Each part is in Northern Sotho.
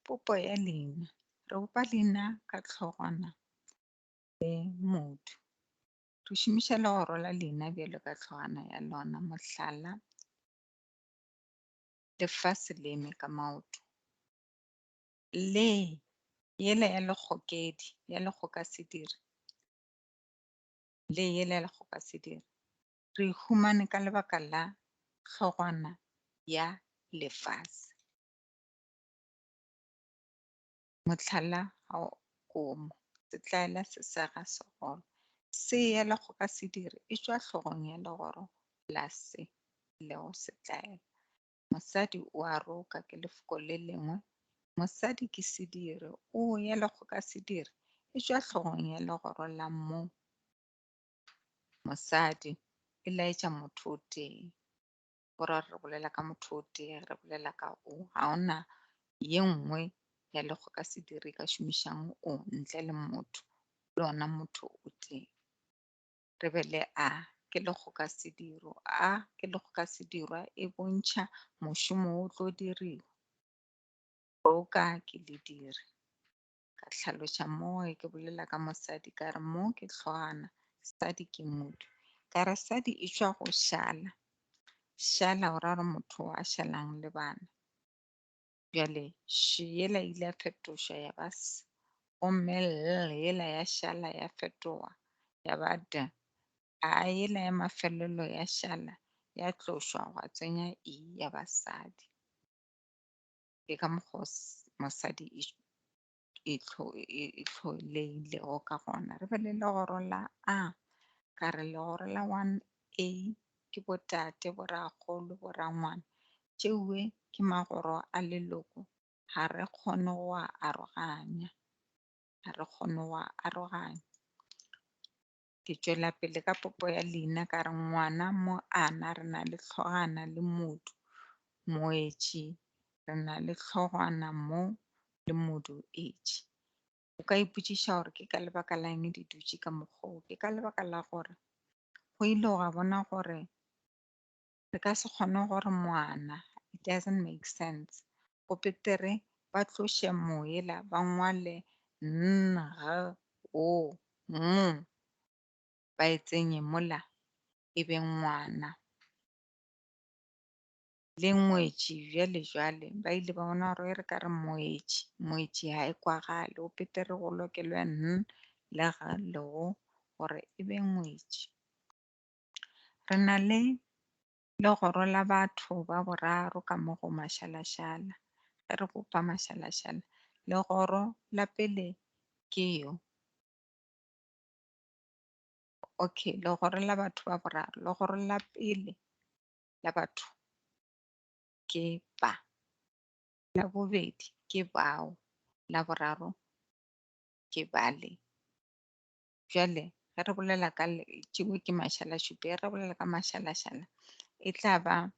popo ya leina. Re bopa leina ka tlhogwana le motho. Re šomiša legoro la leina bjalo ka tlhogwana ya lona, mohlala, lefase leme ka maoto. Le yela ya lekgokedi, ya lekgokasediri. Le yela ya lekgokasediri. Re humane ka lebaka la tlhogwana ya lefase. Mohlala ha komo, setlaela se sega segoro. Se ya lekgokasediri e tšwa hlogong ya legoro la se lego setlaela. Mosadi o a roka ke lefoko le lengwe. Mosadi ke sediri, o ya lekgokasediri e tšwa hlogong ya legoro la mo mosadi e laetša motho o tee. Gora re bolela ka motho o tee, re bolela ka o. Ha ona ye nngwe ya lekgokasediri ka šomišang o ntle le motho, le ona motho o tee. Re be le a ke lekgokasediro. A ke lekgokasedirwa e bontšha mošomo o tlo diriwa. Roka ke lediri. Ka tlhaloša mo ke bolela ka mosadi ka re mo ke tlhogwana, sadi ke motho. Ka re sadi e tšwa go šala. Šala o ra gore motho a šalang le bana. Bjale yela ile ya fetoša ya ba s. Gomme yela ya šala ya fetoga ya ba d. A yela ya mafelelo ya šala ya tlošwa gwa tsenya e ya basadi. Ke ka mokgwa mosadi e tlholeilego ka gona. Re be le legoro la a. Ka re legoro la 1A ke botate, boragolo, borangwana. Tšeue ke magoro a leloko. Ha re kgone go a aroganya. Ha re kgone go a aroganya. Ke tšwela pele ka popo ya leina ka re ngwana mo ana re na le tlhogwana le modu. Moetši re na le tlhogwana mo le modu etši. O ka ipotšiša gore ke ka lebaka la eng di dutše ka mokgwa. Ke ka lebaka la gore go ile ga bona gore re ka se kgone gore ngwana, it doesn't make sense. Go betere ba tloše moela ba ngwale N, G, O, M. Ba e tsenye mola e be ngwana. Le ngwetši bjale ba ile ba bona gore re ka re moetši ha e kwagale. O betere go lokelwe N le G le O gore e be ngwetši. Re na le legoro la batho ba boraro ka mo go mašalašala. Ge re bopa mašalašala, legoro la pele ke yo. Okay, legoro la batho ba boraro. Legoro la pele la batho ke ba. La bobedi ke bao. La boraro ke bale. Bjale ge re bolela ka tšewe ke mašalašupi, ge re bolela ka mašalašala e tla ba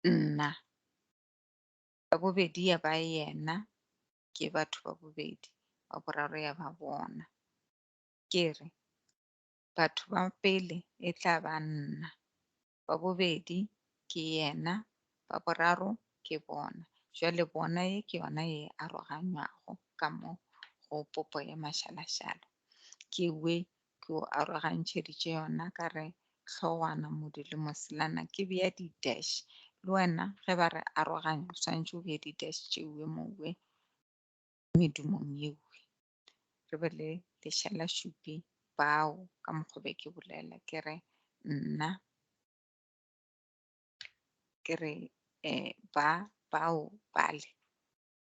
nna. Ba bobedi ya ba yena, ke batho ba bobedi. Ba boraro ya ba bona. Ke re batho ba pele e tla ba nna. Ba bobedi ke yena, ba boraro ke bona. Jwale bona ye ke yona ye aroganywago ka mo go popo ya mašalašala. Ke we ke o arogantšheditše yona ka re tlhogwana, modu le moselana ke bea di-dash. Le wena ge ba re aroganya o swantšwe o bea di-dash tšeue mowe medumong yewe. Re be le lešalašupi bao ka mokgwa be ke bolela ke re nna, ke re ba, bao, bale.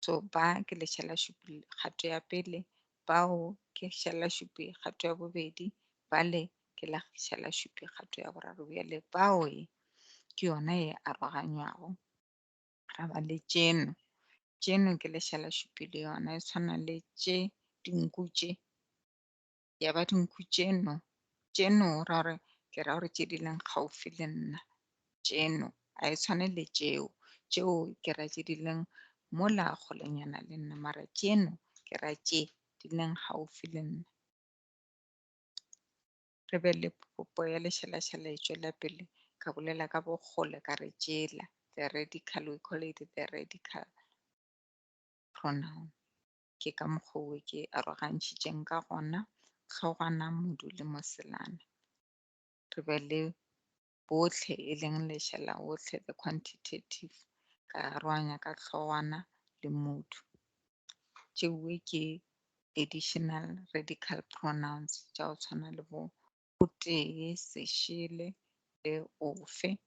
So ba ke lešalašupi kgato ya pele, bao ke lešalašupi kgato ya bobedi, bale ke lešalašupi kgato ya boraro. Bjale bao ke yona ye aroganywago. Ra ba le tšeno. Tšeno ke lešalašupi le yona e tshwana le tše dinku tše. Ya ba dinku tšeno. Tšeno ra gore ke ra gore tše di leng gaufi le nna. Tšeno a e tshwane le tšeo. Tšeo ke ra tše di leng mola kgolenyana le nna, mara tšeno ke ra tše di leng gaufi le nna. Re be le popo ya lešalašala e tšwela pele ka bolela ka bokgole ka re tšela the radical, we call it the radical pronoun. Ke ka mokgwa o ke arogantšhitšeng ka gona tlhogwana, modu le moselana. Re be le botlhe e leng lešhala otlhe, the quantitative, ka aroanya ka tlhogwana le modu. Tšeo ke additional radical pronouns tša go tshwana le bo otee, sešele le ofe.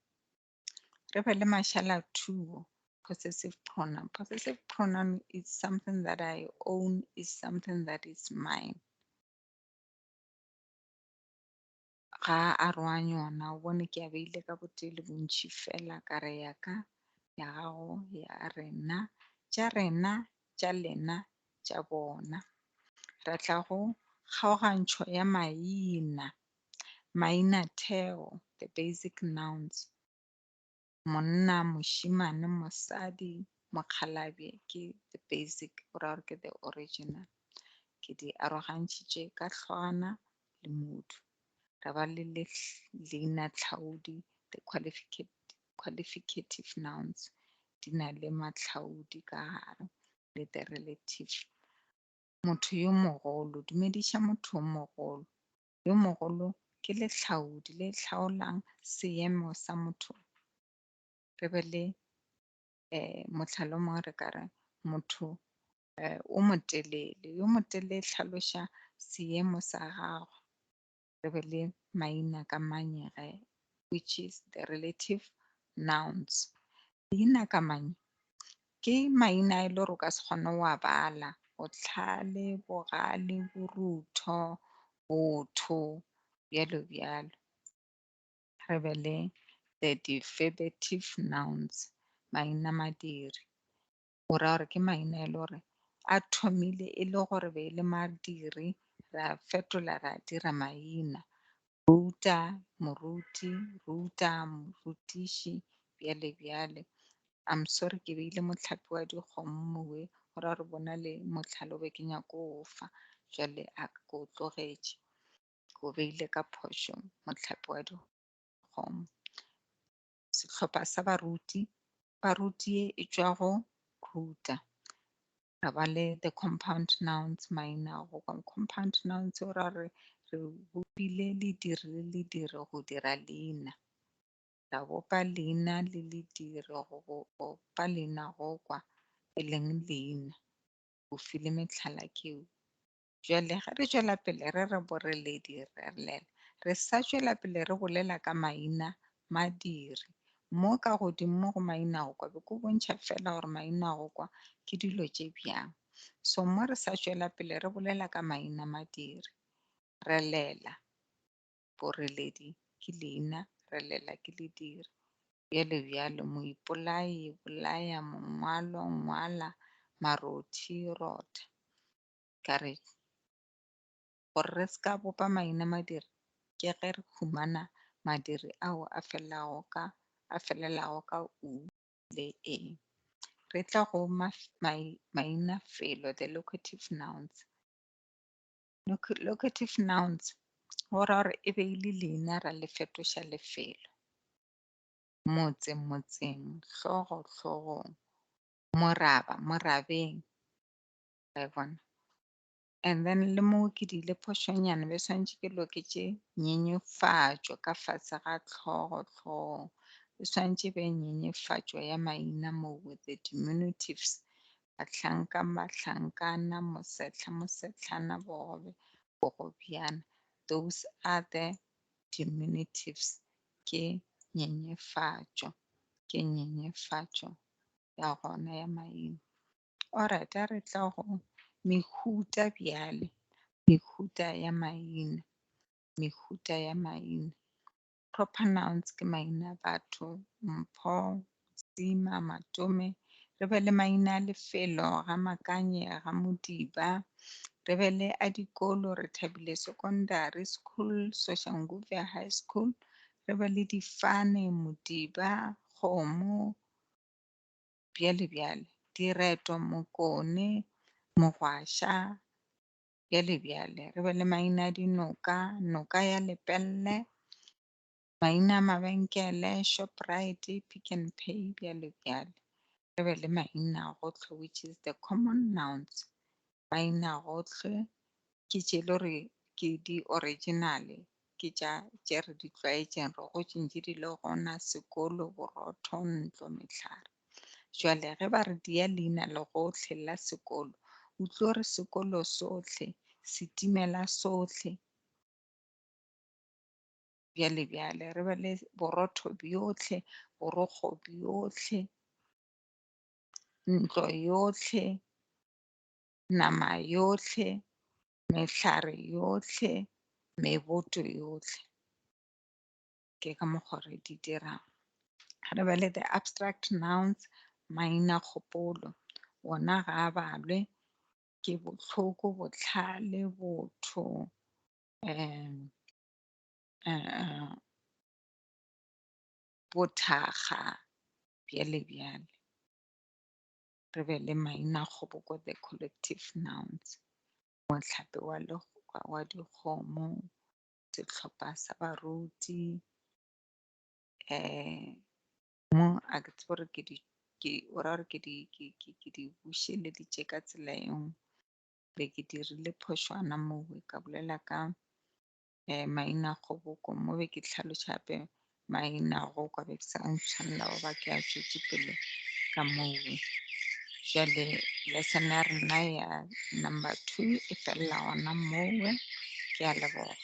Re be le mašala thuo, possessive pronoun. Possessive pronoun is something that I own, is something that is mine. Ga a aroanye ona, o bone ke a beile ka botee le bontši fela, ka re ya ka, ya gago, ya rena, tša rena, tša lena, tša bona. Ra tla go kgaogantšho ya maina, MAINATEO, the basic nouns. Monna, mošimane, mosadi, mokgalabje ke the basic, or ke the original. Ke di arogantšhitše ka tlhogwana le modu. Ra ba le leina tlhaodi, the qualificative nouns. Di na le matlhaodi ka gare le the relative. Motho yo mogolo, dumediša motho yo mogolo. Yo mogolo ke letlhaodi le hlaolang seemo sa motho. Re be le mohlala o mongwe re ka re motho o motelele, yo motelele hlaloša seemo sa gagwe. Re be le maina ka manyege, which is the relative nouns. Leina ka manye ke maina a e le gore o ka se kgone wa bala, botlhale, bogale, borutho, botho, bjalo bjalo. Re be le the deverbative nouns, MAINAMADIRI. O ra gore ke maina e le gore a thomile e le gore be le madiri, ra fetola ra dira maina. Ruta, moruti, ruta, morutiši, bjale bjale. I'm sorry ke beile mohlapi wa dikgomo we, go ra re bona le mohlala o be ke nyako o fa, jwale a ko tlogetše, ko beile ka phošo mohlapi wa dikgomo. Sehlopha sa baruti, baruti e tšwa go ruta. Ra ba le the compound nouns, maina go compound nouns o ra re bopile lediri le lediri go dira leina. Ra bopa leina le lediri go bopa leina go kwa e leng leina. O file mehlala keo. Jwale ga re tšwela pele re re boreledi re lela, re sa tšwela pele re bolela ka maina madiri. Mo ka godimo go maina go kwa be ko bontšha fela gore maina go kwa ke dilo tše bjang. So mo re sa tšwela pele re bolela ka maina madiri. Re lela boreledi ke leina, re lela ke lediri. Bjale bjalo, moipolai, ipolaya, mongwalo, ngwala, marothi, rotha. Ka re gore re ska bopa maina madiri ke ge re humana madiri ao a felelago ka u le e. Re tla go MAINAFELO, the locative nouns. Locative nouns go ra gore e be e le leina ra le fetoša lefelo. Motse, motseng, hlogo, hlogong, moraba, morabeng. Ra bona. And then le mo ke di le phošonyana be swantše ke loketše nyenyefatšo ka fase ga tlhogo, hlogong. Be swantše be nyenyefatšo ya maina mo with the diminutives. Bahlanka, bahlankana, mosetla, mosetlana, bogobe, bogobjana. Those are the diminutives. Ke nyenyefatšo, ke nyenyefatšo ya gona ya maina. Alright, a re tla go mehuta bjale, mehuta ya maina, mehuta ya maina. Proper nouns ke maina a batho, mpho, sima, matome. Re be le maina a lefelo, ga makanye, ga modiba. Re be le a dikolo, re Thabile secondary school, Soshanguve high school. Re be le difane, modiba, kgomo, bjale bjale. Direto, mokone, mogwasha, bjale bjale. Re be le maina a dinoka, noka ya lepelle, Maina a mabenkele, Shoprite, Pick n Pay, bjalo bjalo. Re be le MAINAGOHLE, which is the common nouns. MAINAGOHLE ke tše e le gore ke di-original-e, ke tše re di tlwaetšeng, re gotšeng di le gona sekolo, borotho, ntlo, mehlare. Jwale ge ba re dia leina legotlhe la sekolo, o tlo re sekolo sohle, setimela sohle, bjale bjale. Re be le borotho bjohle, borokgo bjohle, ntlo yohle, nama yohle, mehlare yohle, meboto yohle. Ke ka mokgwa re di dirang. Re be le the abstract nouns, MAINAGOBOKO. Ona ga a balwe, ke bohloko, bohlale, botho, bothakga, bjale bjale. Re be le MAINAGOBOKO, the collective nouns. Mohlape wa dikgomo, sehlopha sa baruti, mo a ke tsebe gore ke di bušeleditše ka tsela eng, be ke dirile phošwana moo ka bolela ka MAINAGOBOKO, mo be ke tlhaloša gape MAINAGO ka be ke sa ntshwanela go ba ke a tšwetše pele ka moo. Jwale lesson ya rena ya number 2 e felela gona moo. Ke a leboga.